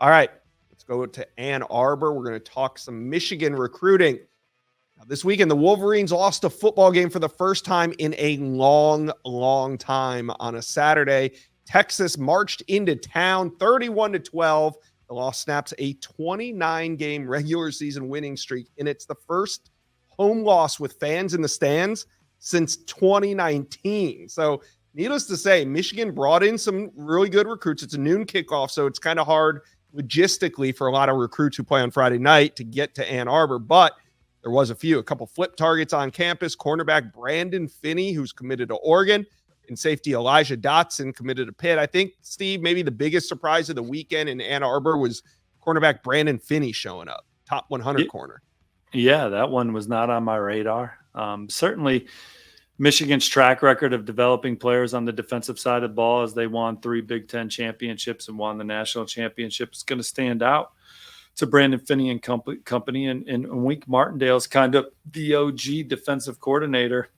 All right, let's go to Ann Arbor. We're going to talk some Michigan recruiting. Now, this weekend, the Wolverines lost a football game for the first time in a long time on a Saturday. Texas marched into town 31-12. The loss snaps a 29-game regular season winning streak, and it's the first home loss with fans in the stands since 2019. So needless to say, Michigan brought in some really good recruits. It's a noon kickoff, so it's kind of hard logistically for a lot of recruits who play on Friday night to get to Ann Arbor, but there was a couple flip targets on campus. Cornerback Brandon Finney, who's committed to Oregon, and safety Elijah Dotson committed to Pitt. I think, Steve, maybe the biggest surprise of the weekend in Ann Arbor was cornerback Brandon Finney showing up, top 100 corner. Yeah, that one was not on my radar. Certainly Michigan's track record of developing players on the defensive side of the ball as they won 3 Big Ten championships and won the national championship is going to stand out to Brandon Finney and company. And Wink Martindale's kind of the OG defensive coordinator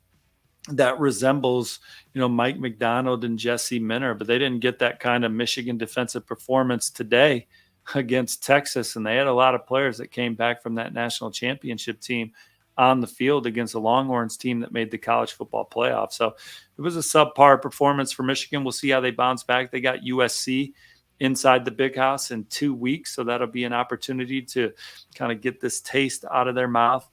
that resembles, Mike McDonald and Jesse Minner, but they didn't get that kind of Michigan defensive performance today against Texas. And they had a lot of players that came back from that national championship team on the field against the Longhorns team that made the college football playoff. So it was a subpar performance for Michigan. We'll see how they bounce back. They got USC inside the Big House in 2 weeks. So that'll be an opportunity to kind of get this taste out of their mouth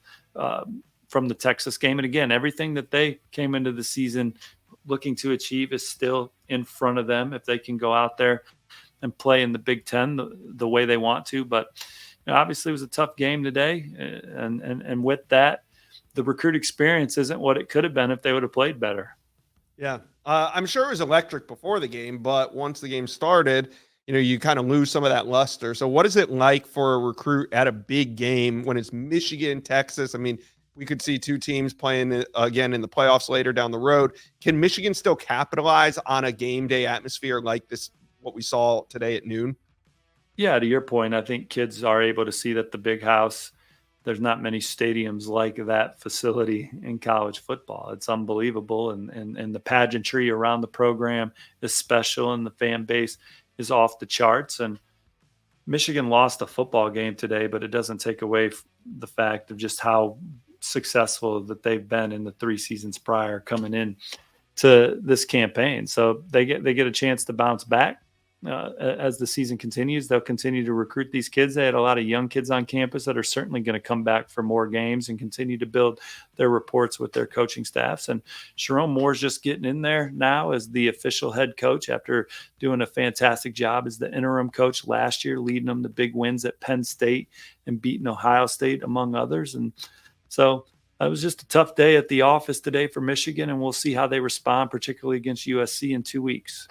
from the Texas game. And again, everything that they came into the season looking to achieve is still in front of them if they can go out there and play in the Big Ten the way they want to. But obviously it was a tough game today. And with that, the recruit experience isn't what it could have been if they would have played better. Yeah. I'm sure it was electric before the game, but once the game started, you kind of lose some of that luster. So what is it like for a recruit at a big game when it's Michigan, Texas? I mean, we could see 2 teams playing again in the playoffs later down the road. Can Michigan still capitalize on a game day atmosphere like this, what we saw today at noon? Yeah, to your point, I think kids are able to see that the Big House, there's not many stadiums like that facility in college football. It's unbelievable. And the pageantry around the program is special, and the fan base is off the charts. And Michigan lost a football game today, but it doesn't take away the fact of just how successful that they've been in the 3 seasons prior coming in to this campaign. So they get a chance to bounce back. As the season continues, they'll continue to recruit these kids. They had a lot of young kids on campus that are certainly going to come back for more games and continue to build their reports with their coaching staffs. And Sharon Moore's just getting in there now as the official head coach after doing a fantastic job as the interim coach last year, leading them to big wins at Penn State and beating Ohio State, among others. And so it was just a tough day at the office today for Michigan, and we'll see how they respond, particularly against USC in 2 weeks.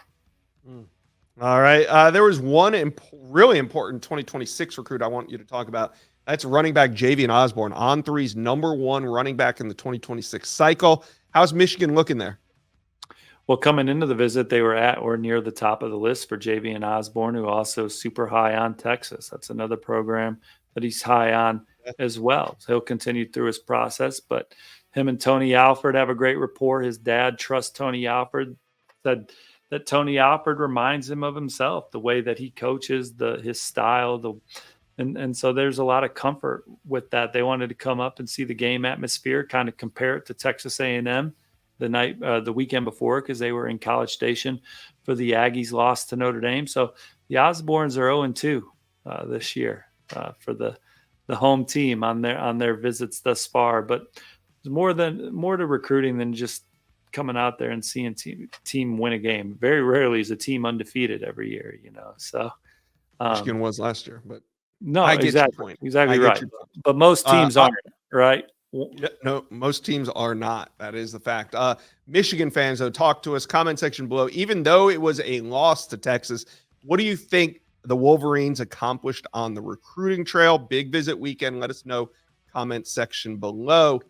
All right. There was one really important 2026 recruit I want you to talk about. That's running back Javian Osborne, On3's number 1 running back in the 2026 cycle. How's Michigan looking there? Well, coming into the visit, they were at or near the top of the list for Javian Osborne, who also is super high on Texas. That's another program that he's high on as well. So he'll continue through his process, but him and Tony Alford have a great rapport. His dad trusts Tony Alford, said that Tony Alford reminds him of himself, the way that he coaches, his style, and so there's a lot of comfort with that. They wanted to come up and see the game atmosphere, kind of compare it to Texas A&M the weekend before, because they were in College Station for the Aggies' loss to Notre Dame. So the Osbornes are 0-2 this year for the home team on their visits thus far. But there's more to recruiting than just coming out there and seeing team win a game. Very rarely is a team undefeated every year, So Michigan was last year, but no, I get exactly, your point. exactly right. But most teams aren't, right? No, most teams are not. That is the fact. Michigan fans, though, talk to us. Comment section below. Even though it was a loss to Texas, what do you think the Wolverines accomplished on the recruiting trail? Big visit weekend. Let us know. Comment section below.